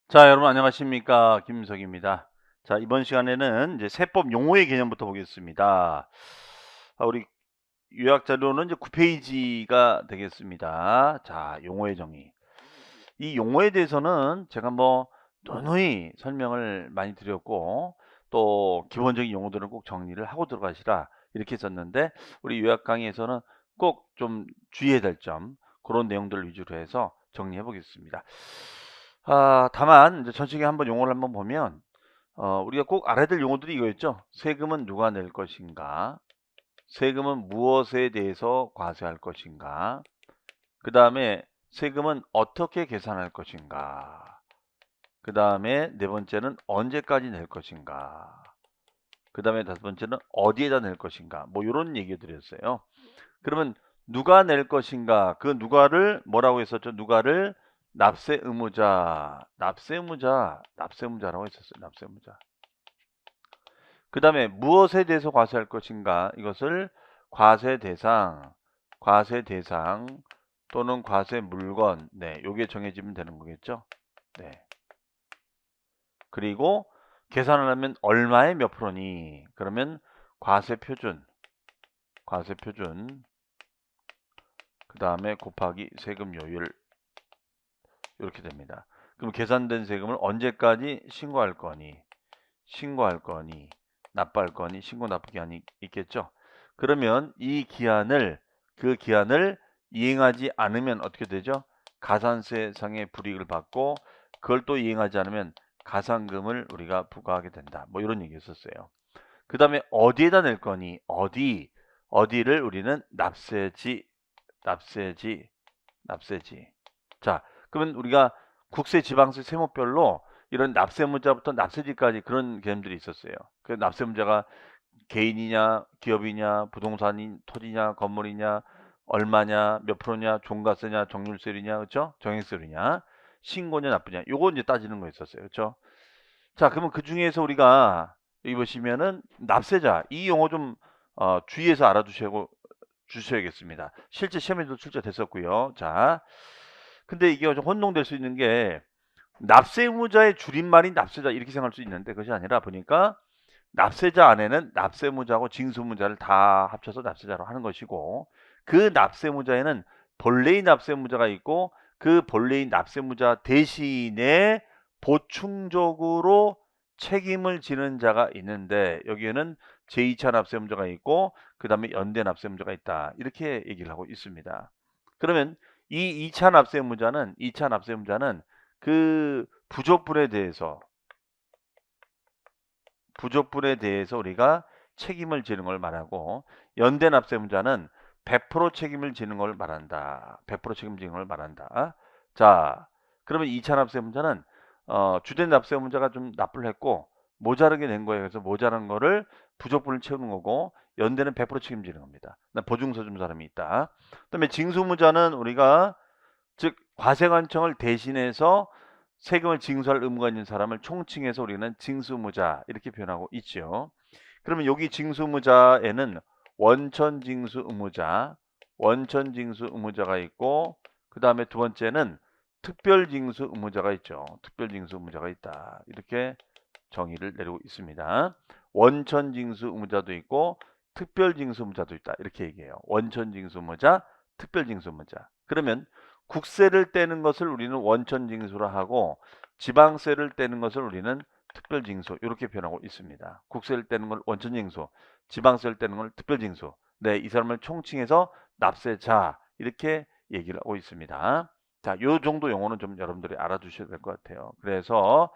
자, 여러분 안녕하십니까? 김석입니다. 자, 이번 시간에는 이제 세법 용어의 개념부터 보겠습니다. 우리 요약 자료는 이제 9페이지가 되겠습니다. 자, 용어의 정의. 이 용어에 대해서는 제가 뭐 누누이 설명을 많이 드렸고 또 기본적인 용어들은 꼭 정리를 하고 들어가시라 이렇게 썼는데 우리 요약 강의에서는 꼭 좀 주의해야 될 점 그런 내용들을 위주로 해서 정리해 보겠습니다. 다만 이제 전체적인 한번 용어를 한번 보면 우리가 꼭 알아야 될 용어들이 이거였죠. 세금은 누가 낼 것인가? 세금은 무엇에 대해서 과세할 것인가? 그 다음에 세금은 어떻게 계산할 것인가? 그 다음에 네 번째는 언제까지 낼 것인가? 그 다음에 다섯 번째는 어디에다 낼 것인가? 뭐 이런 얘기 드렸어요. 그러면 누가 낼 것인가? 그 누가를 뭐라고 했었죠? 누가를 납세 의무자, 납세 의무자, 납세 의무자라고 했었어요. 납세 의무자. 그 다음에 무엇에 대해서 과세할 것인가? 이것을 과세 대상, 과세 대상 또는 과세 물건. 네, 요게 정해지면 되는 거겠죠? 네. 그리고 계산을 하면 얼마의 몇 프로니? 그러면 과세 표준, 과세 표준. 그 다음에 곱하기 세금 요율 이렇게 됩니다. 그럼 계산된 세금을 언제까지 신고할 거니? 신고할 거니? 납부할 거니? 신고 납부 기한이 있겠죠? 그러면 이 기한을 그 기한을 이행하지 않으면 어떻게 되죠? 가산세상의 불이익을 받고 그걸 또 이행하지 않으면 가산금을 우리가 부과하게 된다. 뭐 이런 얘기 했었어요. 그 다음에 어디에다 낼 거니? 어디를 우리는 납세지, 납세지, 납세지. 자, 그러면 우리가 국세, 지방세 세무별로 이런 납세문자부터 납세지까지 그런 개념들이 있었어요. 그 납세문자가 개인이냐, 기업이냐, 부동산이 토지냐, 건물이냐, 얼마냐, 몇 프로냐, 종가세냐, 정률세율이냐, 그렇죠? 정액세율이냐, 신고냐, 납부냐. 요거 이제 따지는 거 있었어요. 그렇죠? 자, 그러면 그 중에서 우리가 여기 보시면은 납세자 이 용어 좀 주의해서 알아두시고 주셔야겠습니다. 실제 시험에도 출제됐었고요. 자, 근데 이게 좀 혼동될 수 있는 게 납세 의무자의 줄임말이 납세자 이렇게 생각할 수 있는데 그것이 아니라 보니까 납세자 안에는 납세 의무자하고 징수 의무자를 다 합쳐서 납세자로 하는 것이고 그 납세 의무자에는 본래의 납세 의무자가 있고 그 본래의 납세 의무자 대신에 보충적으로 책임을 지는 자가 있는데 여기에는 제2차 납세 의무자가 있고 그 다음에 연대 납세 의무자가 있다 이렇게 얘기를 하고 있습니다. 그러면 이 2차 납세 의무자는 2차 납세 의무자는 그 부족분에 대해서 우리가 책임을 지는 걸 말하고 연대 납세 의무자는 100% 책임을 지는 걸 말한다. 100% 책임지는 걸 말한다. 자, 그러면 2차 납세 의무자는 주된 납세 의무자가 좀 납부를 했고 모자르게 된 거예요. 그래서 모자란 거를 부족분을 채우는 거고 연대는 100% 책임지는 겁니다. 보증서 준 사람이 있다. 그다음에 징수 의무자는 우리가 즉 과세관청을 대신해서 세금을 징수할 의무가 있는 사람을 총칭해서 우리는 징수무자 이렇게 표현하고 있죠. 그러면 여기 징수무자에는 원천징수 의무자, 원천징수 의무자가 있고 그 다음에 두 번째는 특별징수 의무자가 있죠. 특별징수 의무자가 있다. 이렇게 정의를 내리고 있습니다. 원천징수 의무자도 있고 특별징수 의무자도 있다. 이렇게 얘기해요. 원천징수 의무자, 특별징수 의무자. 그러면 국세를 떼는 것을 우리는 원천징수라 하고 지방세를 떼는 것을 우리는 특별징수 이렇게 표현하고 있습니다. 국세를 떼는 걸 원천징수, 지방세를 떼는 걸 특별징수. 네, 이 사람을 총칭해서 납세자 이렇게 얘기를 하고 있습니다. 자, 요 정도 용어는 좀 여러분들이 알아두셔야 될 것 같아요. 그래서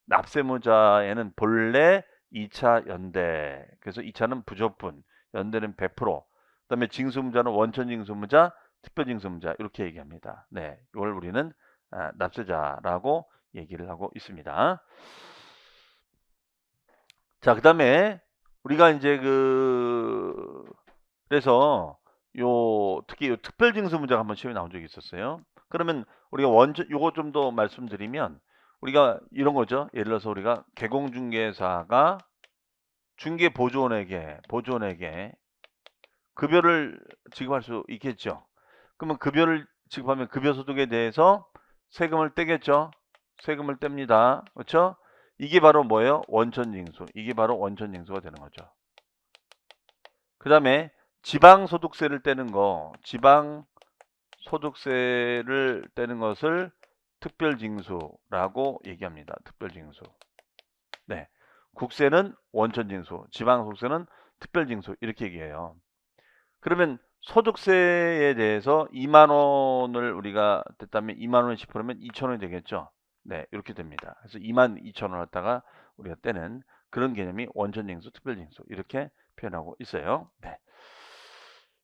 납세무자에는 본래 2차 연대, 그래서 2차는 부족분, 연대는 100%, 그다음에 징수무자는 원천징수무자, 특별징수무자 이렇게 얘기합니다. 네, 이걸 우리는 납세자라고 얘기를 하고 있습니다. 자, 그다음에 우리가 이제 그래서 특히 요 특별징수무자가 한번 시험에 나온 적이 있었어요. 그러면 우리가 요거 좀 더 말씀드리면 우리가 이런 거죠. 예를 들어서 우리가 개공중개사가 보조원에게 급여를 지급할 수 있겠죠. 그러면 급여를 지급하면 급여소득에 대해서 세금을 떼겠죠. 세금을 뗍니다. 그렇죠? 이게 바로 뭐예요? 원천징수. 이게 바로 원천징수가 되는 거죠. 그 다음에 지방소득세를 떼는 거, 지방소득세를 떼는 것을 특별징수라고 얘기합니다. 특별징수. 네. 국세는 원천징수, 지방소득세는 특별징수 이렇게 얘기해요. 그러면 소득세에 대해서 2만 원을 우리가 뗐다면 2만 원에 10%면 2천 원이 되겠죠. 네, 이렇게 됩니다. 그래서 2만 2천 원 갖다가 우리가 떼는 그런 개념이 원천징수, 특별징수 이렇게 표현하고 있어요. 네.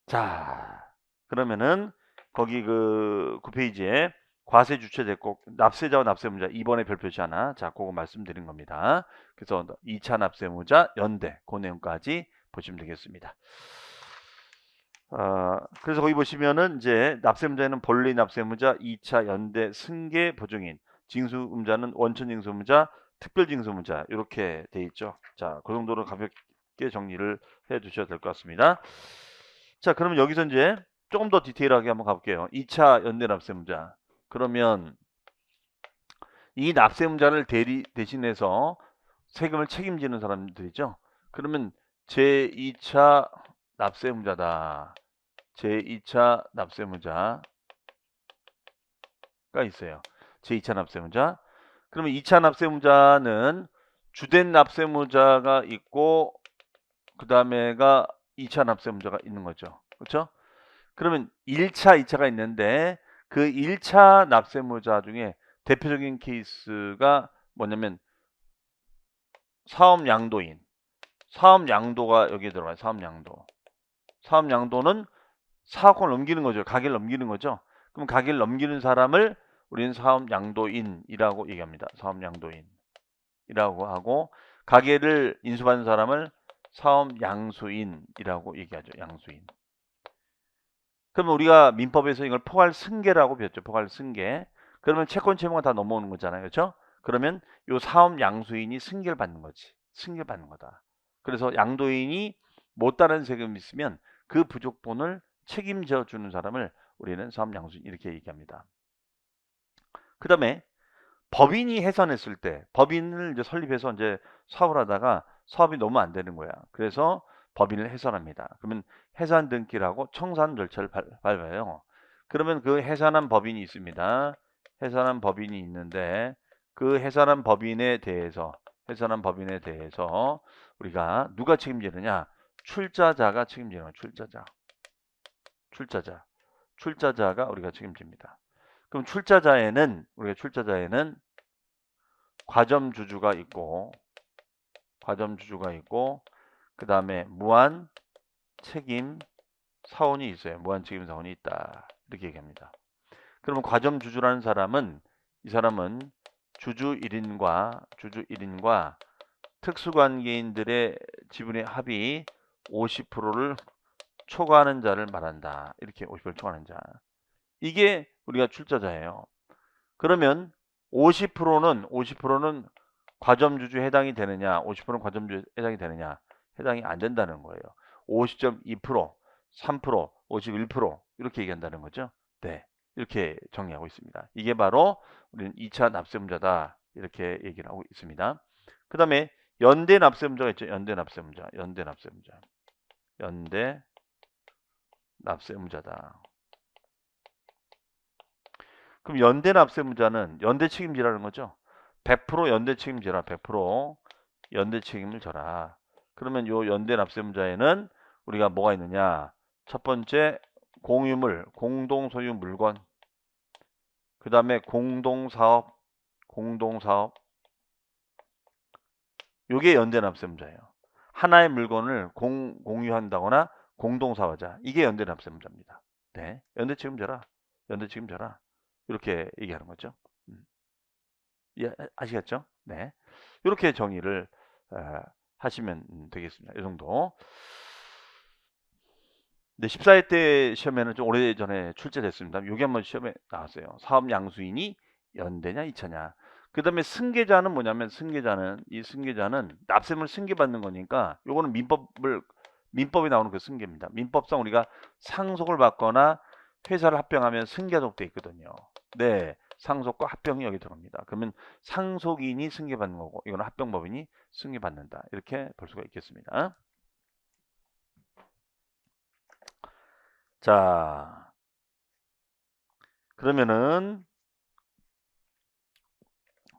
자, 그러면은 거기 그 9페이지에 과세 주체 대꼭 납세자와 납세무자 2번에 별 표시 하나. 자, 그거 말씀드린 겁니다. 그래서 2차 납세무자 연대 그 내용까지 보시면 되겠습니다. 그래서 거기 보시면은 이제 납세무자에는 본래 납세무자, 2차 연대 승계 보증인, 징수음자는 원천징수음자, 특별징수음자 이렇게 돼 있죠. 자, 그 정도로 가볍게 정리를 해 주셔야 될 것 같습니다. 자, 그러면 여기서 이제 조금 더 디테일하게 한번 가볼게요. 2차 연대 납세무자. 그러면 이 납세무자를 대신해서 세금을 책임지는 사람들이죠. 그러면 제2차 납세무자다. 제2차 납세무자가 있어요. 제2차 납세무자. 그러면 2차 납세무자는 주된 납세무자가 있고 그 다음에가 2차 납세무자가 있는 거죠. 그렇죠? 그러면 1차, 2차가 있는데 그 1차 납세무자 중에 대표적인 케이스가 뭐냐면 사업양도인. 사업양도가 여기에 들어가요. 사업양도. 사업양도는 사업권을 넘기는 거죠. 가게를 넘기는 거죠. 그럼 가게를 넘기는 사람을 우리는 사업양도인이라고 얘기합니다. 사업양도인이라고 하고 가게를 인수받는 사람을 사업양수인이라고 얘기하죠. 양수인. 그러면 우리가 민법에서 이걸 포괄승계라고 배웠죠. 포괄승계. 그러면 채권 채무가 다 넘어오는 거잖아요. 그렇죠? 그러면 요 사업양수인이 승계를 받는 거지. 승계를 받는 거다. 그래서 양도인이 못 따른 세금이 있으면 그 부족분을 책임져 주는 사람을 우리는 사업양수인 이렇게 얘기합니다. 그 다음에 법인이 해산했을 때 법인을 이제 설립해서 이제 사업을 하다가 사업이 너무 안 되는 거야. 그래서 법인을 해산합니다. 그러면 해산 등기라고 청산 절차를 밟아요. 그러면 그 해산한 법인이 있습니다. 해산한 법인이 있는데 그 해산한 법인에 대해서 우리가 누가 책임지느냐? 출자자가 책임지는 거예요. 출자자가 우리가 책임집니다. 그럼 우리가 출자자에는 과점주주가 있고 그 다음에 무한 책임 사원이 있어요. 무한 책임 사원이 있다. 이렇게 얘기합니다. 그러면 과점주주라는 사람은 이 사람은 주주 1인과 특수관계인들의 지분의 합이 50%를 초과하는 자를 말한다. 이렇게 50%를 초과하는 자. 이게 우리가 출자자예요. 그러면 50%는 과점주주에 해당이 되느냐? 50%는 과점주주에 해당이 되느냐? 해당이 안 된다는 거예요. 50.2%, 3%, 51% 이렇게 얘기한다는 거죠. 네, 이렇게 정리하고 있습니다. 이게 바로 우리는 2차 납세무자다 이렇게 얘기를 하고 있습니다. 그 다음에 연대 납세무자가 있죠. 연대 납세무자다. 그럼 연대 납세무자는 연대 책임지라는 거죠. 100% 연대 책임져라. 100% 연대 책임을 져라. 그러면 요 연대 납세무자에는 우리가 뭐가 있느냐? 첫 번째 공유물, 공동소유 물건. 그 다음에 공동사업. 요게 연대 납세무자예요. 하나의 물건을 공유한다거나 공동사업하자. 이게 연대 납세무자입니다. 네, 연대 책임져라. 이렇게 얘기하는 거죠. 예, 아시겠죠? 네. 이렇게 정의를 하시면 되겠습니다. 이 정도. 네, 14회 때 시험에는 좀 오래전에 출제됐습니다. 여기 한번 시험에 나왔어요. 사업양수인이 연대냐 2차냐. 그 다음에 승계자는 뭐냐면 승계자는 납세물 승계받는 거니까 요거는 민법에 나오는 그 승계입니다. 민법상 우리가 상속을 받거나 회사를 합병하면 승계하도록 돼 있거든요. 네, 상속과 합병이 여기 들어갑니다. 그러면 상속인이 승계받는 거고 이거는 합병법인이 승계받는다. 이렇게 볼 수가 있겠습니다. 자, 그러면은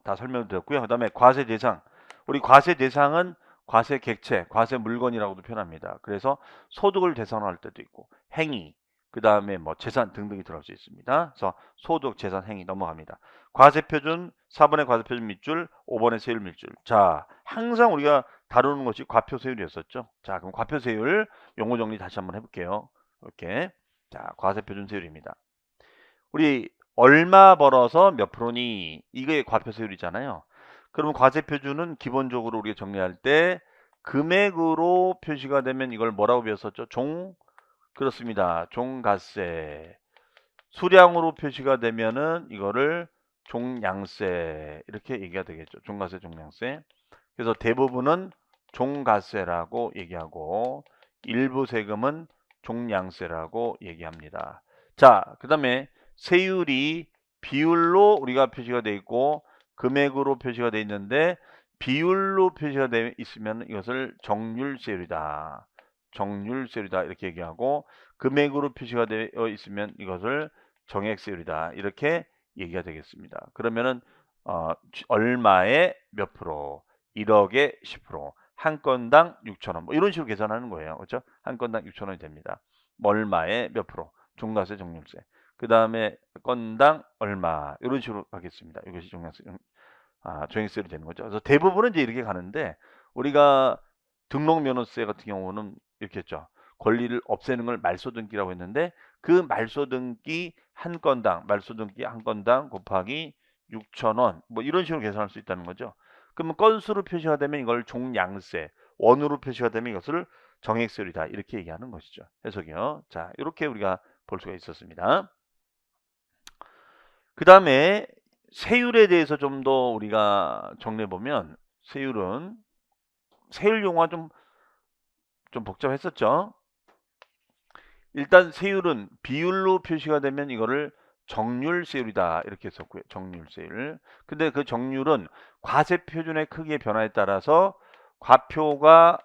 다 설명드렸고요. 그 다음에 과세 대상. 우리 과세 대상은 과세 객체, 과세 물건이라고도 표현합니다. 그래서 소득을 대상화할 때도 있고 행위, 그 다음에 뭐 재산 등등이 들어갈 수 있습니다. 그래서 소득, 재산, 행위 넘어갑니다. 과세 표준 4번의 과세 표준 밑줄, 5번의 세율 밑줄. 자, 항상 우리가 다루는 것이 과표 세율이었었죠. 자, 그럼 과표 세율 용어 정리 다시 한번 해볼게요. 이렇게. 자, 과세 표준 세율입니다. 우리 얼마 벌어서 몇 프로니 이게 과표세율이잖아요. 그러면 과세표준은 기본적으로 우리가 정리할 때 금액으로 표시가 되면 이걸 뭐라고 배웠었죠? 그렇습니다. 종가세. 수량으로 표시가 되면은 이거를 종량세 이렇게 얘기가 되겠죠. 종가세, 종량세. 그래서 대부분은 종가세라고 얘기하고 일부 세금은 종량세라고 얘기합니다. 자, 그 다음에 세율이 비율로 우리가 표시가 되어 있고 금액으로 표시가 되어 있는데 비율로 표시가 되어 있으면 이것을 정률세율이다. 정률세율이다 이렇게 얘기하고 금액으로 표시가 되어 있으면 이것을 정액세율이다. 이렇게 얘기가 되겠습니다. 그러면은 얼마에 몇 프로, 1억에 10%, 한 건당 6,000원 뭐 이런 식으로 계산하는 거예요. 그렇죠? 한 건당 6,000원이 됩니다. 얼마에 몇 프로, 종가세, 정률세. 그 다음에 건당 얼마 이런 식으로 가겠습니다. 이것이 종액세로 되는 거죠. 그래서 대부분은 이제 이렇게 가는데 우리가 등록면허세 같은 경우는 이렇게 했죠. 권리를 없애는 걸 말소등기라고 했는데 그 말소등기 한 건당 곱하기 6,000원 뭐 이런 식으로 계산할 수 있다는 거죠. 그러면 건수로 표시가 되면 이걸 종량세, 원으로 표시가 되면 이것을 정액세율이다 이렇게 얘기하는 것이죠. 해석이요. 자, 이렇게 우리가 볼 수가 있었습니다. 그 다음에 세율에 대해서 좀 더 우리가 정리해 보면 세율 용어가 좀 복잡했었죠. 일단 세율은 비율로 표시가 되면 이거를 정률세율이다 이렇게 했었고요. 정률세율. 근데 그 정률은 과세 표준의 크기의 변화에 따라서 과표가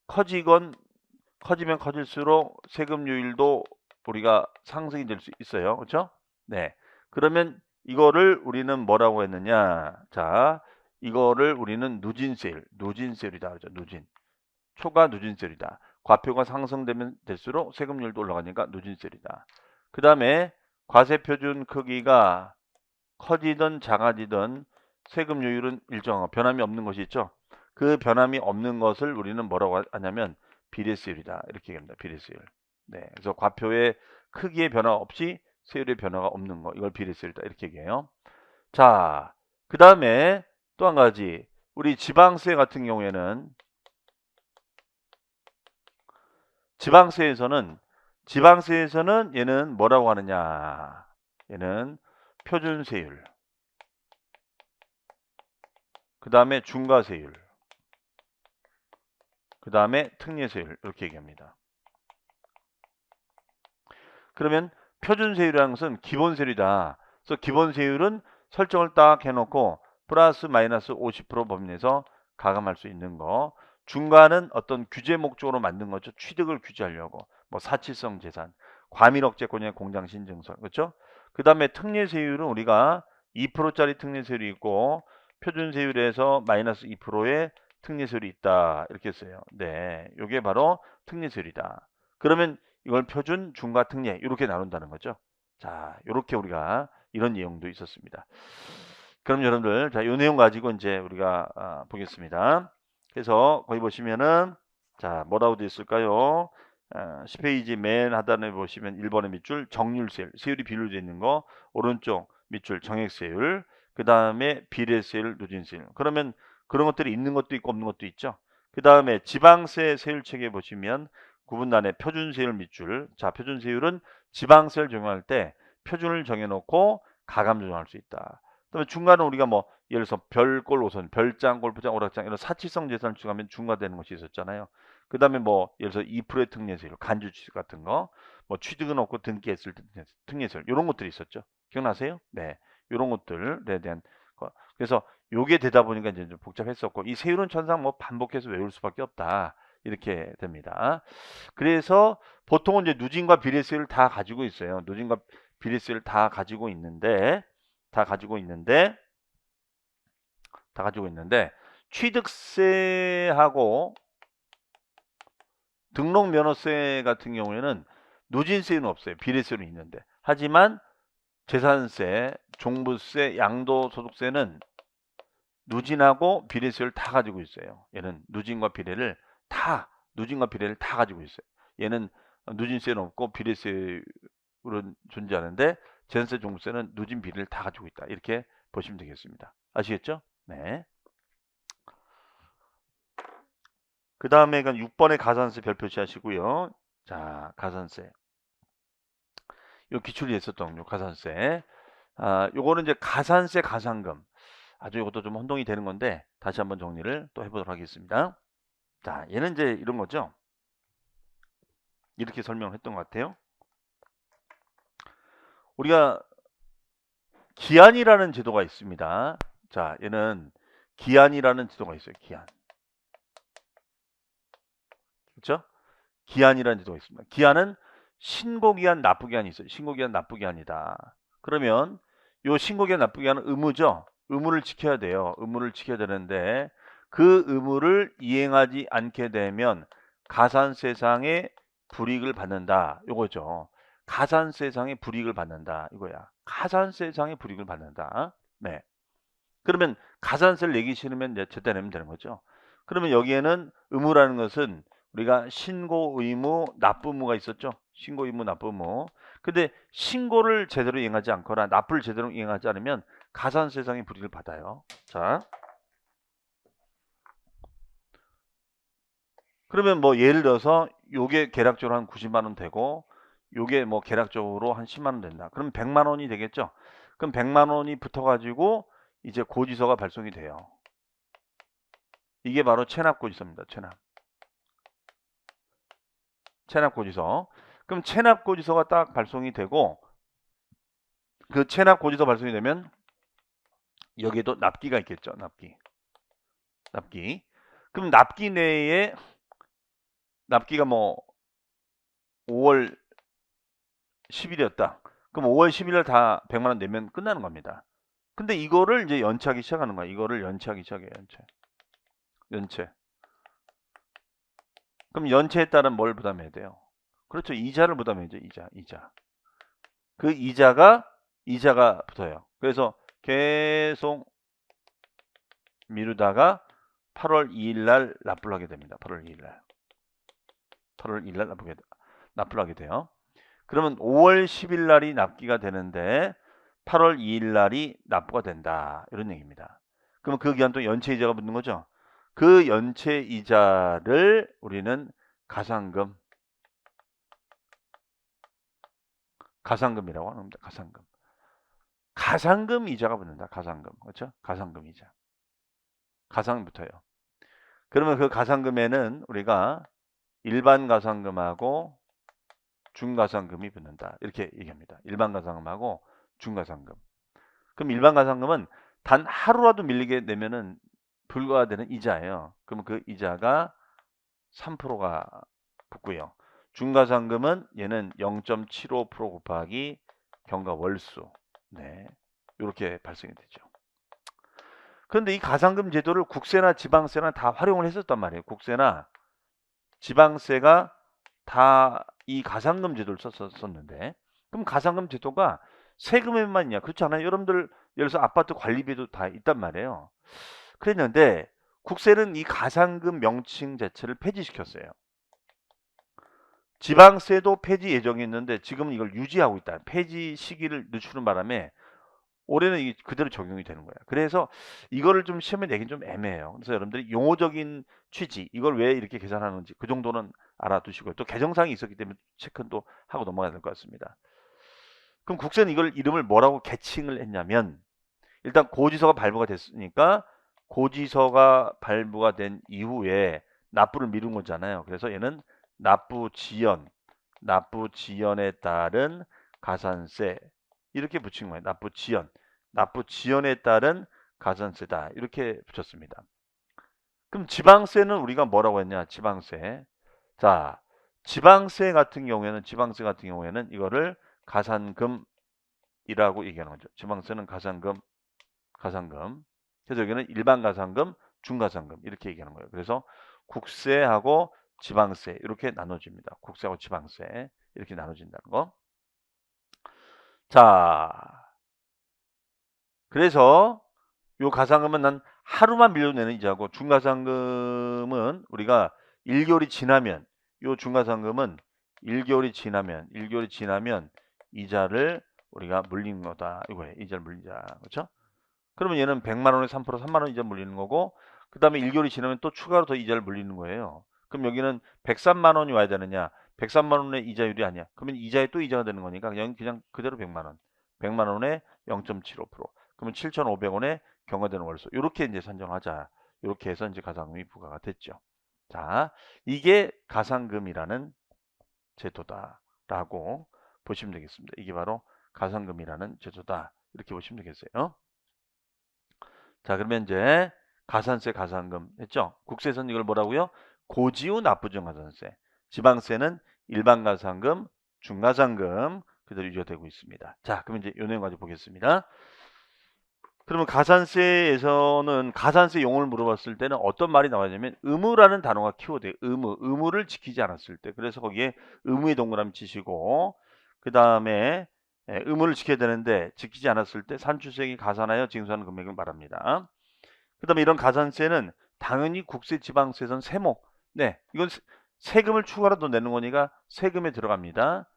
커지면 커질수록 세금 요율도 우리가 상승이 될 수 있어요. 그렇죠? 네. 그러면 이거를 우리는 뭐라고 했느냐? 자, 이거를 우리는 누진세율이다. 그죠? 초과 누진세율이다. 과표가 상승되면 될수록 세금률도 올라가니까 누진세율이다. 그 다음에 과세표준 크기가 커지든 작아지든 세금 요율은 일정하고 변함이 없는 것이 있죠. 그 변함이 없는 것을 우리는 뭐라고 하냐면 비례세율이다. 이렇게 얘기합니다. 비례세율. 네. 그래서 과표의 크기의 변화 없이 세율의 변화가 없는 거. 이걸 비례세율이다. 이렇게 얘기해요. 자, 그 다음에 또 한 가지. 우리 지방세 같은 경우에는 지방세에서는 얘는 뭐라고 하느냐? 얘는 표준세율. 그 다음에 중과세율. 그 다음에 특례세율. 이렇게 얘기합니다. 그러면 표준세율이라는 것은 기본세율이다. 그래서 기본세율은 설정을 딱 해놓고 플러스 마이너스 50% 범위에서 가감할 수 있는 거. 중과는 어떤 규제 목적으로 만든 거죠. 취득을 규제하려고. 뭐 사치성 재산, 과밀억제권의 공장신증설. 그렇죠? 그 다음에 특례세율은 우리가 2%짜리 특례세율이 있고 표준세율에서 마이너스 2%의 특례세율이 있다. 이렇게 했어요. 네, 이게 바로 특례세율이다. 그러면 이걸 표준, 중과, 특례 이렇게 나눈다는 거죠. 자, 이렇게 우리가 이런 내용도 있었습니다. 그럼 여러분들, 자, 이 내용 가지고 이제 우리가 보겠습니다. 그래서 거기 보시면은 자, 뭐라고 되어 있을까요? 10페이지 맨 하단에 보시면 1번의 밑줄 정률세율, 세율이 비율로 되어 있는 거, 오른쪽 밑줄 정액세율, 그 다음에 비례세율, 누진세율. 그러면 그런 것들이 있는 것도 있고 없는 것도 있죠. 그 다음에 지방세 세율책에 보시면 구분란에 표준세율 밑줄. 자, 표준세율은 지방세를 적용할 때 표준을 정해놓고 가감 조정할 수 있다. 그다음에 중간은 우리가 뭐 예를 들어서 별골 오선, 별장, 골프장, 오락장 이런 사치성 재산을 추가하면 중과되는 것이 있었잖아요. 그 다음에 뭐 예를 들어서 2%의 특례세율, 간주취득 같은 거, 뭐 취득은 없고 등기했을 때 등기했을 이런 것들이 있었죠. 기억나세요? 네, 이런 것들에 대한 거. 그래서 요게 되다 보니까 이제 좀 복잡했었고 이 세율은 천상 뭐 반복해서 외울 수밖에 없다 이렇게 됩니다. 그래서 보통은 이제 누진과 비례세율을 다 가지고 있어요. 누진과 비례세율을 다 가지고 있는데 취득세하고 등록면허세 같은 경우에는 누진세는 없어요. 비례세는 있는데. 하지만 재산세, 종부세, 양도소득세는 누진하고 비례세를 다 가지고 있어요. 얘는 누진과 비례를 다 가지고 있어요. 얘는 누진세는 없고 비례세율은 존재하는데 재산세, 종부세는 누진 비례를 다 가지고 있다. 이렇게 보시면 되겠습니다. 아시겠죠? 네. 그 다음에 6번의 가산세 별 표시하시고요. 자, 가산세. 요 기출이 있었던 요 가산세. 요거는 이제 가산세 가산금. 아주 이것도 좀 혼동이 되는 건데 다시 한번 정리를 또 해보도록 하겠습니다. 자, 얘는 이제 이런 거죠. 이렇게 설명을 했던 것 같아요. 우리가 기한이라는 제도가 있습니다. 자, 얘는 기한이라는 제도가 있어요. 기한. 그렇죠? 기한이라는 제도가 있습니다. 기한은 신고기한, 납부기한이 있어요. 신고기한, 납부기한이다. 그러면 요 신고기한, 납부기한은 의무죠. 의무를 지켜야 돼요. 의무를 지켜야 되는데 그 의무를 이행하지 않게 되면 가산세상의 불이익을 받는다. 요거죠. 가산세상의 불이익을 받는다. 이거야. 가산세상의 불이익을 받는다. 네. 그러면 가산세를 내기 싫으면 이제 제때 내면 되는 거죠. 그러면 여기에는 의무라는 것은 우리가 신고 의무, 납부 의무가 있었죠. 신고 의무, 납부 의무. 근데 신고를 제대로 이행하지 않거나 납부를 제대로 이행하지 않으면 가산세상의 불이익을 받아요. 자, 그러면 뭐 예를 들어서 요게 계략적으로 한 90만 원 되고 요게 뭐 계략적으로 한 10만 원 된다. 그럼 100만 원이 되겠죠. 그럼 100만 원이 붙어가지고 이제 고지서가 발송이 돼요. 이게 바로 체납고지서입니다. 체납고지서. 그럼 체납고지서가 딱 발송이 되고 그 체납고지서 발송이 되면 여기에도 납기가 있겠죠. 납기. 그럼 납기 내에 납기가 뭐 5월 10일이었다. 그럼 5월 10일날 다 100만 원 내면 끝나는 겁니다. 근데 이거를 이제 연체하기 시작하는 거야. 이거를 연체하기 시작해요. 연체. 그럼 연체에 따른 뭘 부담해야 돼요? 그렇죠. 이자를 부담해야죠. 이자. 그 이자가 붙어요. 그래서 계속 미루다가 8월 2일 날 납부를 하게 됩니다. 8월 2일 날 납부를 하게 돼요. 그러면 5월 10일 날이 납기가 되는데 8월 2일 날이 납부가 된다. 이런 얘기입니다. 그러면 그 기간 동안 연체 이자가 붙는 거죠. 그 연체 이자를 우리는 가산금이라고 합니다. 가산금 이자가 붙는다. 가산금. 그렇죠? 가산금 이자. 가산금 붙어요. 그러면 그 가산금에는 우리가 일반 가산금하고 중가산금이 붙는다. 이렇게 얘기합니다. 일반 가산금하고 중가산금. 그럼 일반 가산금은 단 하루라도 밀리게 되면은 불과되는 이자예요. 그러면 그 이자가 3%가 붙고요. 중가상금은 얘는 0.75% 곱하기 경과 월수. 네. 이렇게 발생이 되죠. 그런데 이 가상금 제도를 국세나 지방세나 다 활용을 했었단 말이에요. 국세나 지방세가 다 이 가상금 제도를 썼었는데 그럼 가상금 제도가 세금에만 있냐? 그렇지 않아요? 여러분들 예를 들어서 아파트 관리비도 다 있단 말이에요. 그랬는데 국세는 이 가상금 명칭 자체를 폐지시켰어요. 지방세도 폐지 예정이었는데 지금은 이걸 유지하고 있다. 폐지 시기를 늦추는 바람에 올해는 이게 그대로 적용이 되는 거야. 그래서 이거를 좀 시험에 내긴 좀 애매해요. 그래서 여러분들이 용어적인 취지, 이걸 왜 이렇게 계산하는지 그 정도는 알아두시고요. 또 개정사항이 있었기 때문에 체크는 또 하고 넘어가야 될 것 같습니다. 그럼 국세는 이걸 이름을 뭐라고 개칭을 했냐면 일단 고지서가 발부가 됐으니까 고지서가 발부가 된 이후에 납부를 미룬 거잖아요. 그래서 얘는 납부 지연, 납부지연에 따른 가산세 이렇게 붙인 거예요. 납부지연에 따른 가산세다 이렇게 붙였습니다. 그럼 지방세는 우리가 뭐라고 했냐? 지방세. 자, 지방세 같은 경우에는 이거를 가산금이라고 얘기하는 거죠. 지방세는 가산금. 그래서 여기는 일반 가산금, 중가산금 이렇게 얘기하는 거예요. 그래서 국세하고 지방세 이렇게 나눠집니다. 국세하고 지방세 이렇게 나눠진다는 거. 자, 그래서 요 가산금은 난 하루만 빌려내는 이자고, 중가상금은 우리가 1개월이 지나면, 요 중가상금은 1개월이 지나면 이자를 우리가 물리는 거다 이거예요. 이자를 물리자. 그렇죠? 그러면 얘는 100만 원에 3% 3만 원 이자 물리는 거고, 그 다음에 1개월이 지나면 또 추가로 더 이자를 물리는 거예요. 그럼 여기는 103만 원이 와야 되느냐? 103만 원의 이자율이 아니야. 그러면 이자에 또 이자가 되는 거니까 그냥 그대로 100만 원. 100만 원에 0.75%. 그러면 7,500원에 경과되는 월수. 이렇게 이제 산정하자. 이렇게 해서 이제 가산금이 부과가 됐죠. 자, 이게 가산금이라는 제도다라고 보시면 되겠습니다. 이게 바로 가산금이라는 제도다. 이렇게 보시면 되겠어요. 자, 그러면 이제 가산세, 가산금 했죠? 국세에서는 이걸 뭐라고요? 고지후 납부중 가산세. 지방세는 일반 가산금, 중가산금 그대로 유지되고 있습니다. 자, 그러면 이제 요 내용 가지고 보겠습니다. 그러면 가산세에서는 가산세 용어를 물어봤을 때는 어떤 말이 나와냐면 의무라는 단어가 키워드예요. 의무를 지키지 않았을 때. 그래서 거기에 의무의 동그라미 치시고, 그 다음에 의무를 지켜야 되는데 지키지 않았을 때 산출세액이 가산하여 징수하는 금액을 말합니다. 그 다음에 이런 가산세는 당연히 국세, 지방세선 세목. 네, 이건 세금을 추가로 더 내는 거니까 세금에 들어갑니다.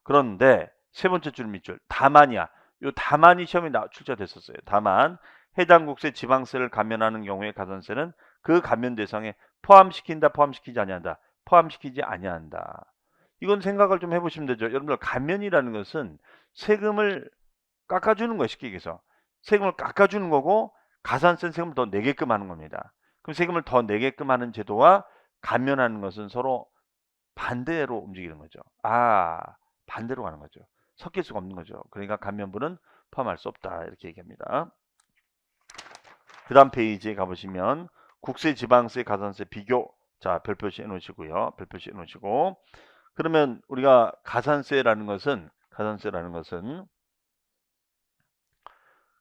그런데 세 번째 줄 밑줄 다만이야. 요 다만이 시험에 출제됐었어요. 다만 해당 국세, 지방세를 감면하는 경우에 가산세는 그 감면 대상에 포함시킨다, 포함시키지 아니한다. 포함시키지 아니한다. 이건 생각을 좀 해보시면 되죠. 여러분들 감면이라는 것은 세금을 깎아주는 거예요. 쉽게 얘기해서 세금을 깎아주는 거고, 가산세 세금을 더 내게끔 하는 겁니다. 그럼 세금을 더 내게끔 하는 제도와 감면하는 것은 서로 반대로 움직이는 거죠. 반대로 가는 거죠. 섞일 수가 없는 거죠. 그러니까 감면부는 포함할 수 없다 이렇게 얘기합니다. 그 다음 페이지에 가보시면 국세, 지방세, 가산세 비교. 자, 별표시 해놓으시고요. 별표시 해놓으시고, 그러면 우리가 가산세라는 것은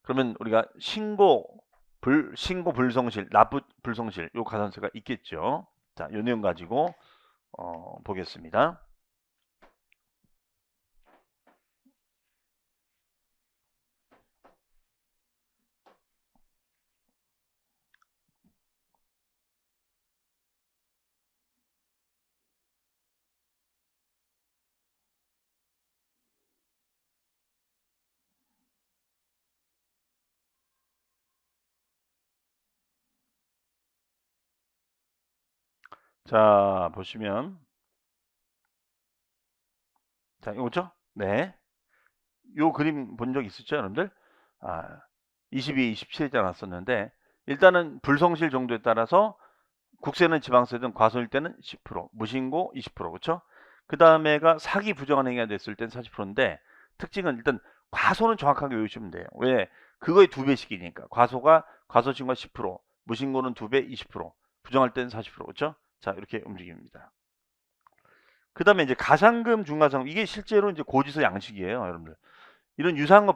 그러면 우리가 신고 불성실, 납부 불성실 요 가산세가 있겠죠. 자, 요 내용 가지고 보겠습니다. 자, 보시면 자, 이거죠? 네. 요 그림 본 적 있으시죠, 여러분들? 22, 27이지 않았었는데, 일단은 불성실 정도에 따라서 국세는 지방세든 과소일 때는 10%, 무신고 20%, 그렇죠? 그 다음에가 사기 부정한 행위가 됐을 땐 40%인데, 특징은 일단 과소는 정확하게 외우시면 돼요. 왜? 그거의 2배씩이니까. 과소신고가 10%, 무신고는 2배 20%, 부정할 때는 40%, 그렇죠? 자, 이렇게 움직입니다. 그 다음에 이제 가산금, 중가상금, 이게 실제로 이제 고지서 양식이에요, 여러분들. 이런 유사한 거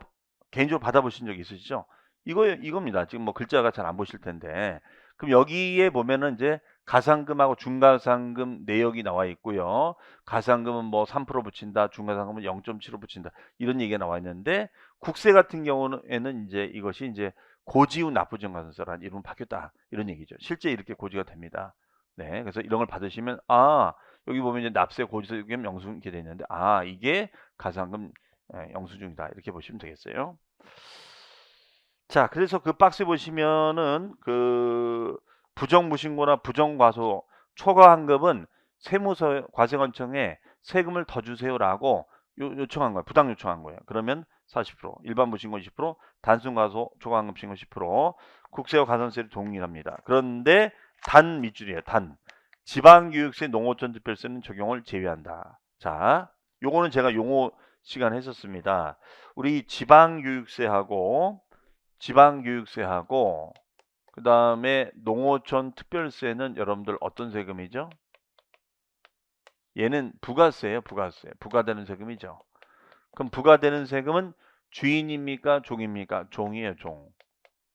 개인적으로 받아보신 적 있으시죠? 이겁니다. 지금 뭐 글자가 잘 안 보실 텐데. 그럼 여기에 보면은 이제 가산금하고 중가상금 내역이 나와 있고요. 가산금은 뭐 3% 붙인다, 중가상금은 0.75 붙인다. 이런 얘기가 나와 있는데, 국세 같은 경우에는 이제 이것이 이제 고지후 납부정가산세라는 이름을 바뀌었다. 이런 얘기죠. 실제 이렇게 고지가 됩니다. 네. 그래서 이런 걸 받으시면, 여기 보면 이제 납세 고지서 겸 영수증 이렇게 돼 있는데, 이게 가산금 영수증이다 이렇게 보시면 되겠어요. 자, 그래서 그 박스에 보시면은 그 부정무신고나 부정과소 초과환급은 세무서 과세관청에 세금을 더 주세요라고 요청한 거예요. 부당 요청한 거예요. 그러면 40%, 일반 무신고 20%, 단순과소 초과환급 신고 10%, 국세와 가산세를 동일합니다. 그런데 단 밑줄이에요. 단 지방교육세, 농어촌 특별세는 적용을 제외한다. 자, 요거는 제가 용어 시간 했었습니다. 우리 지방교육세하고 그 다음에 농어촌 특별세는 여러분들 어떤 세금이죠? 얘는 부가세예요. 부가세. 부과되는 세금이죠. 그럼 부과되는 세금은 주인입니까? 종입니까? 종이에요. 종.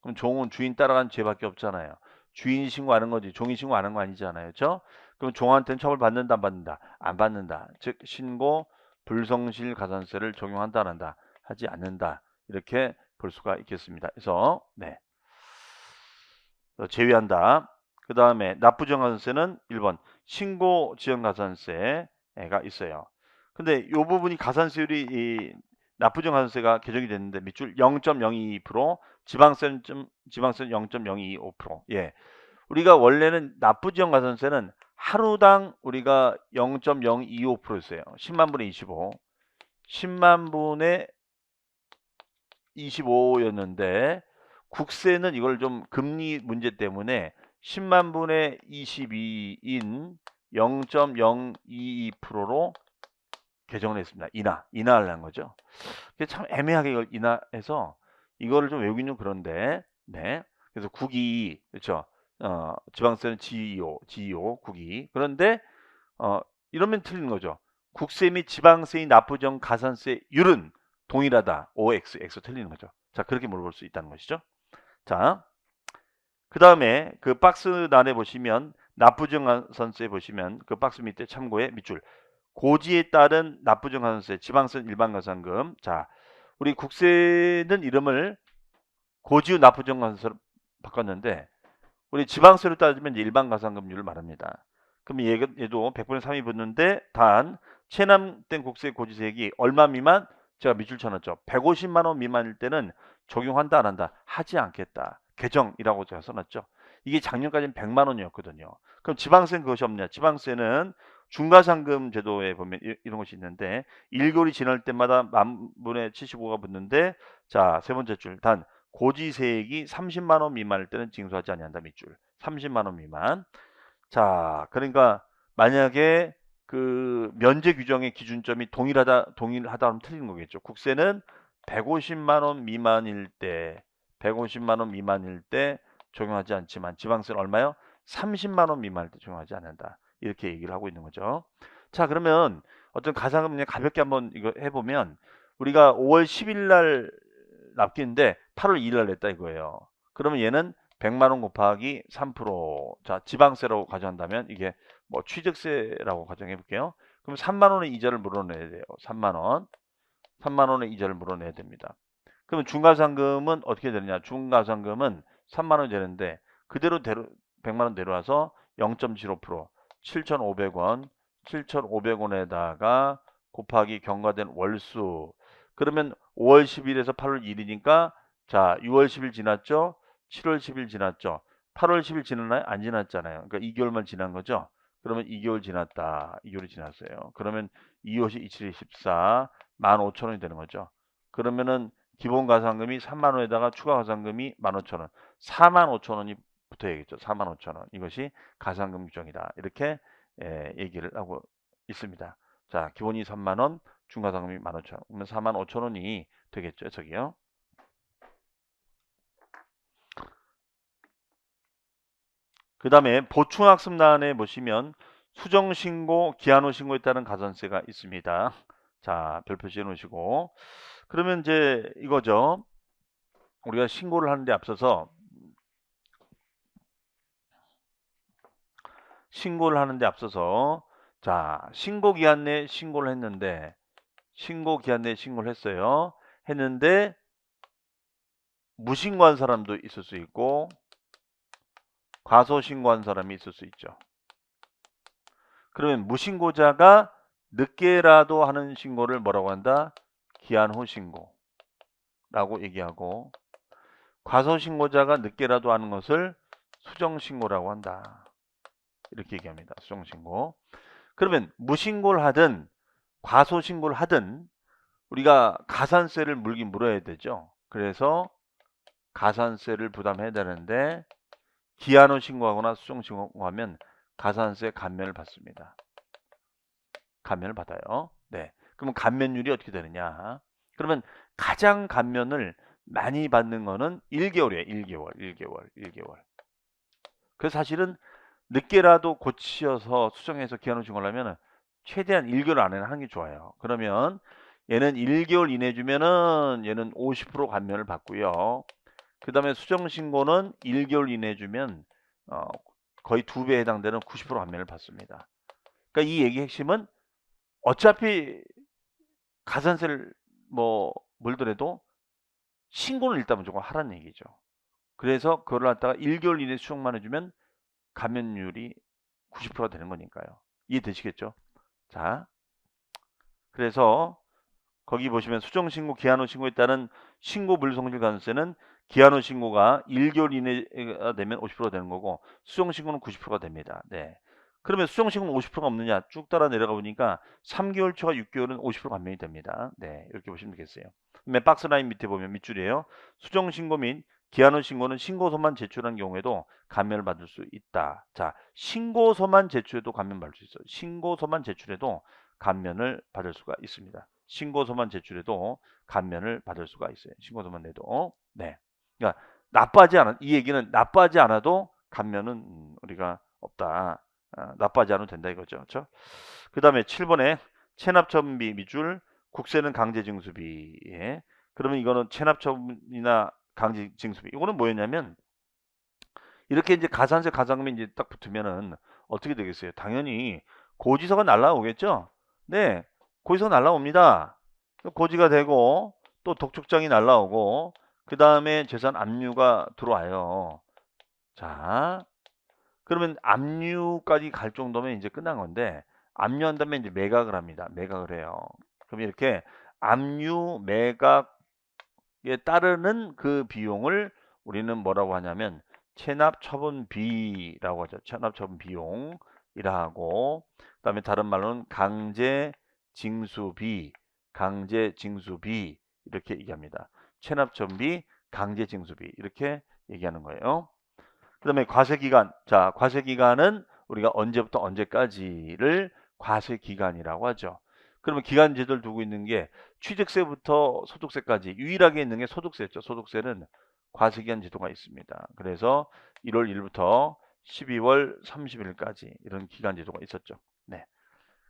그럼 종은 주인 따라가는 죄밖에 없잖아요. 주인이 신고하는 거지 종이 신고하는 거 아니잖아요. 그렇죠? 그럼 종한테는 처벌 받는다 안 받는다? 안 받는다. 즉 신고 불성실 가산세를 적용한다 안 한다? 하지 않는다. 이렇게 볼 수가 있겠습니다. 그래서 네. 제외한다. 그 다음에 납부지연가산세는 1번 신고지연가산세가 있어요. 근데 이 부분이 가산세율이 이 납부지연가산세가 개정이 됐는데 밑줄 0.022%, 지방세는 0.025%. 예, 우리가 원래는 납부지연가산세는 하루당 우리가 0.025%였어요. 10만 분의 25, 10만 분의 25였는데 국세는 이걸 좀 금리 문제 때문에 10만 분의 22인 0.022%로 개정을 했습니다. 인하를 한 거죠. 그게 참 애매하게 이걸 인하해서 이거를 좀 외우기는 좀 그런데 네. 그래서 국이 그렇죠. 지방세는 G2O 국이. 그런데 이러면 틀린 거죠. 국세 및 지방세의 납부정 가산세율은 동일하다. OX, X 틀리는 거죠. 자, 그렇게 물어볼 수 있다는 것이죠. 자, 그 다음에 그 박스 단에 보시면 납부정 가산세 보시면 그 박스 밑에 참고에 밑줄 고지에 따른 납부정 가산세, 지방세는 일반가산금. 자, 우리 국세는 이름을 고지후 납부정 가산세로 바꿨는데 우리 지방세로 따지면 일반가산금률을 말합니다. 그럼 얘도 100분의 3이 붙는데 단 체납된 국세 고지세액이 얼마 미만? 제가 밑줄 쳐놨죠. 150만 원 미만일 때는 적용한다 안 한다? 하지 않겠다. 개정이라고 제가 써놨죠. 이게 작년까지는 100만 원이었거든요. 그럼 지방세는 그것이 없냐? 지방세는 중과상금 제도에 보면 이런 것이 있는데 1개월이 지날 때마다 만분의 75가 붙는데 자, 세 번째 줄 단 고지세액이 30만 원 미만일 때는 징수하지 아니한다 밑줄. 30만 원 미만. 자, 그러니까 만약에 그 면제 규정의 기준점이 동일하다 하면 틀린 거겠죠. 국세는 150만 원 미만일 때 150만 원 미만일 때 적용하지 않지만 지방세는 얼마요? 30만 원 미만일 때 적용하지 않는다. 이렇게 얘기를 하고 있는 거죠. 자, 그러면 어떤 가상금 그냥 가볍게 한번 이거 해보면 우리가 5월 10일 날 납기인데 8월 2일 날 냈다 이거예요. 그러면 얘는 100만 원 곱하기 3%. 자, 지방세로 가져간다면 이게 뭐 취득세라고 가정해 볼게요. 그럼 3만 원의 이자를 물어내야 돼요. 3만 원. 3만 원의 이자를 물어내야 됩니다. 그러면 중과상금은 어떻게 되느냐? 중과상금은 3만 원이 되는데 그대로 100만 원 내려와서 0.75% 7,500원 7,500원에다가 곱하기 경과된 월수 그러면 5월 10일에서 8월 1일이니까 자 6월 10일 지났죠? 7월 10일 지났죠? 8월 10일 지났나요? 안 지났잖아요. 그러니까 2개월만 지난 거죠? 그러면 2개월 지났다. 2개월이 지났어요. 그러면 2호시 27일 14 15,000원이 되는 거죠. 그러면은 기본 가산금이 3만 원에다가 추가 가산금이 15,000원. 45,000원이 붙어야겠죠. 45,000원. 이것이 가산금 규정이다. 이렇게 얘기를 하고 있습니다. 자, 기본이 3만 원, 중가상금이 15,000원. 그러면 45,000원이 되겠죠. 저기요. 그 다음에 보충학습란에 보시면 수정신고, 기한 후 신고에 따른 가산세가 있습니다. 자, 별 표시해 놓으시고. 그러면 이제 이거죠. 우리가 신고를 하는데 앞서서 자, 신고 기한 내에 신고를 했는데 했는데 무신고한 사람도 있을 수 있고 과소신고한 사람이 있을 수 있죠. 그러면 무신고자가 늦게라도 하는 신고를 뭐라고 한다? 기한 후 신고라고 얘기하고 과소신고자가 늦게라도 하는 것을 수정신고라고 한다. 이렇게 얘기합니다. 수정신고. 그러면 무신고를 하든 과소신고를 하든 우리가 가산세를 물긴 물어야 되죠. 그래서 가산세를 부담해야 되는데 기한 후 신고하거나 수정신고하면 가산세 감면을 받습니다. 감면을 받아요. 네. 그러면 감면율이 어떻게 되느냐? 그러면 가장 감면을 많이 받는 거는 1개월이에요. 1개월. 그래서 사실은 늦게라도 고치셔서 수정해서 기한후 신고하려면 최대한 1개월 안에는 하는 게 좋아요. 그러면 얘는 1개월 이내 주면은 얘는 50% 감면을 받고요. 그 다음에 수정신고는 1개월 이내 주면 거의 2배에 해당되는 90% 감면을 받습니다. 그러니까 이 얘기 핵심은 어차피 가산세를 물더라도 신고는 일단 무조건 하라는 얘기죠. 그래서 그걸 갖다가 1개월 이내 수정만 해주면 감면율이 90%가 되는 거니까요. 이해되시겠죠? 자, 그래서 거기 보시면 수정신고, 기한후 신고에 따른 신고 불성실 가산세는 기한후 신고가 1개월 이내가 되면 50%가 되는 거고 수정신고는 90%가 됩니다. 네. 그러면 수정신고는 50%가 없느냐? 쭉 따라 내려가 보니까 3개월 초과 6개월은 50% 감면이 됩니다. 네, 이렇게 보시면 되겠어요. 맨 박스 라인 밑에 보면 밑줄이에요. 수정신고 및 기한후 신고는 신고서만 제출한 경우에도 감면을 받을 수 있다. 자, 신고서만 제출해도 감면 받을 수 있어요. 신고서만 제출해도 감면을 받을 수가 있습니다. 신고서만 제출해도 감면을 받을 수가 있어요. 신고서만 내도. 네. 그러니까 이 얘기는 나빠하지 않아도 감면은 우리가 없다. 나빠하지 않아도 된다 이거죠. 그렇죠? 그 다음에 7번에 체납처분비 밑줄 국세는 강제징수비. 예. 그러면 이거는 체납처분이나 강제징수비. 이거는 뭐였냐면 이렇게 이제 가산세 가상금이 이제 딱 붙으면은 어떻게 되겠어요? 당연히 고지서가 날라오겠죠? 네. 고지서가 날라옵니다. 고지가 되고 또 독촉장이 날라오고 그 다음에 재산 압류가 들어와요. 자, 그러면 압류까지 갈 정도면 이제 끝난 건데 압류한 다음에 이제 매각을 합니다. 매각을 해요. 그럼 이렇게 압류 매각에 따르는 그 비용을 우리는 뭐라고 하냐면 체납처분비라고 하죠. 체납처분 비용이라 하고 그다음에 다른 말로는 강제징수비 이렇게 얘기합니다. 체납처분비, 강제징수비 이렇게 얘기하는 거예요. 그 다음에 과세기간. 자, 과세기간은 우리가 언제부터 언제까지를 과세기간이라고 하죠. 그러면 기간 제도를 두고 있는 게 취득세부터 소득세까지 유일하게 있는 게 소득세죠. 소득세는 과세기간 제도가 있습니다. 그래서 1월 1일부터 12월 30일까지 이런 기간 제도가 있었죠. 네.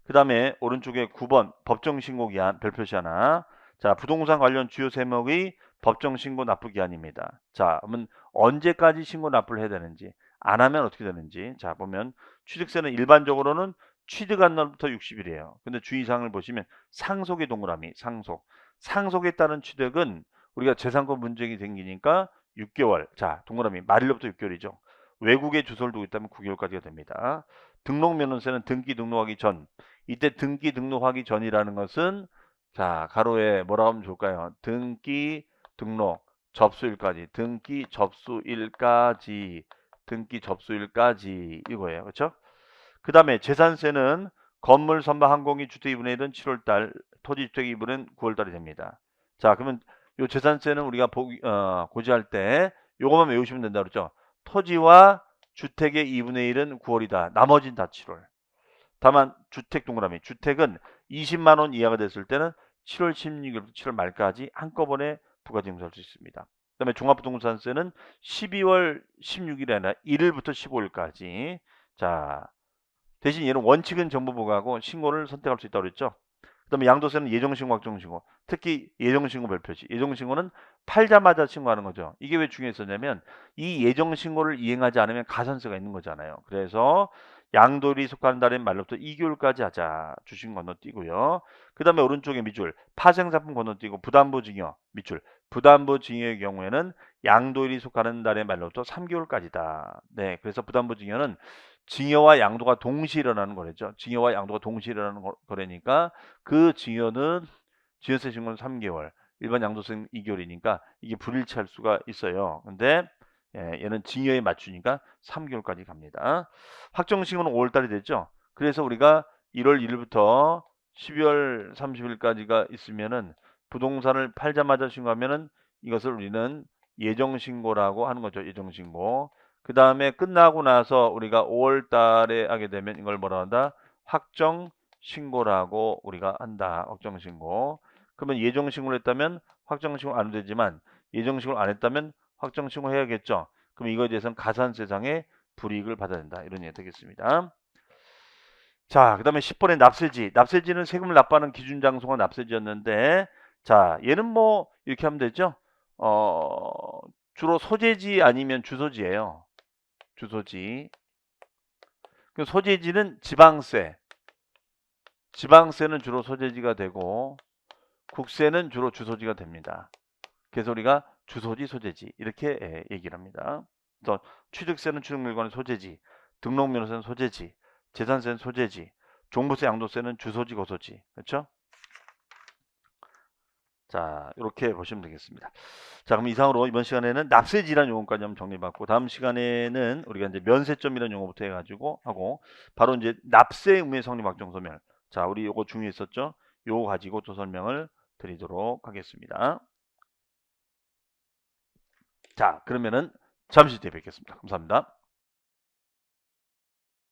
그 다음에 오른쪽에 9번 법정신고기한 별표시 하나. 자, 부동산 관련 주요 세목의 법정신고 납부기한입니다. 자, 그러면 언제까지 신고 납부를 해야 되는지, 안 하면 어떻게 되는지. 자, 보면 취득세는 일반적으로는 취득한 날부터 60일이에요. 근데 주의사항을 보시면 상속의 동그라미, 상속에 따른 취득은 우리가 재산권 문제가 생기니까 6개월. 자, 동그라미 말일로부터 6개월이죠. 외국에 주소를 두고 있다면 9개월까지가 됩니다. 등록면허세는 등기 등록하기 전. 이때 등기 등록하기 전이라는 것은 자, 가로에 뭐라고 하면 좋을까요? 등기 등록 접수일까지. 등기 접수일까지 이거예요. 그렇죠? 그다음에 재산세는 건물 선박 항공기 주택 2분의 1은 7월달, 토지 주택 2분은 9월달이 됩니다. 자, 그러면 요 재산세는 우리가 고지할 때 요것만 외우시면 된다 그랬죠? 토지와 주택의 2분의 1은 9월이다. 나머지는 다 7월. 다만 주택 동그라미. 주택은 20만 원 이하가 됐을 때는 7월 16일부터 7월 말까지 한꺼번에 부가징수할 수 있습니다. 그다음에 종합부동산세는 12월 16일이 아니라 1일부터 15일까지. 자, 대신 얘는 원칙은 정보보고하고 신고를 선택할 수 있다고 그랬죠. 그다음에 양도세는 예정신고, 확정신고. 특히 예정신고 별표시. 예정신고는 팔자마자 신고하는 거죠. 이게 왜 중요했었냐면 이 예정신고를 이행하지 않으면 가산세가 있는 거잖아요. 그래서 양도일이 속하는 달인 말로부터 2개월까지 하자. 주식 건너뛰고요. 그 다음에 오른쪽에 밑줄 파생상품 건너뛰고 부담보증여 밑줄 부담보증여의 경우에는 양도일이 속하는 달의 말로부터 3개월까지다. 네, 그래서 부담보증여는 징여와 양도가 동시에 일어나는 거래죠. 징여와 양도가 동시에 일어나는 거래니까 그 징여는 징여세 신고는 3개월, 일반 양도세는 2개월이니까 이게 불일치할 수가 있어요. 근데 얘는 징여에 맞추니까 3개월까지 갑니다. 확정신고는 5월달이 됐죠. 그래서 우리가 1월 1일부터 12월 30일까지가 있으면은 부동산을 팔자마자 신고하면은 이것을 우리는 예정신고라고 하는 거죠. 예정신고. 그 다음에 끝나고 나서 우리가 5월 달에 하게 되면 이걸 뭐라 한다? 확정 신고를 하고 우리가 한다. 확정신고. 그러면 예정신고를 했다면 확정신고 안 해도 되지만 예정신고를 안 했다면 확정신고 해야겠죠. 그럼 이거에 대해서는 가산세상의 불이익을 받아야 된다. 이런 얘기 되겠습니다. 자, 그 다음에 10번의 납세지. 납세지는 세금을 납부하는 기준 장소가 납세지였는데, 자, 얘는 뭐 이렇게 하면 되죠. 주로 소재지 아니면 주소지예요. 주소지. 그 소재지는 지방세. 지방세는 주로 소재지가 되고 국세는 주로 주소지가 됩니다. 그래서 우리가 주소지, 소재지 이렇게 얘기를 합니다. 또 취득세는 취득물건의 소재지, 등록면허세는 소재지, 재산세는 소재지, 종부세, 양도세는 주소지, 거소지. 그렇죠? 자, 이렇게 보시면 되겠습니다. 자, 그럼 이상으로 이번 시간에는 납세지라는 용어까지 한번 정리해봤고, 다음 시간에는 우리가 이제 면세점이라는 용어부터 해가지고 하고, 바로 이제 납세 의무의 성립 확정 소멸. 자, 우리 요거 중요했었죠? 요거 가지고 또 설명을 드리도록 하겠습니다. 자, 그러면은 잠시 뒤에 뵙겠습니다. 감사합니다.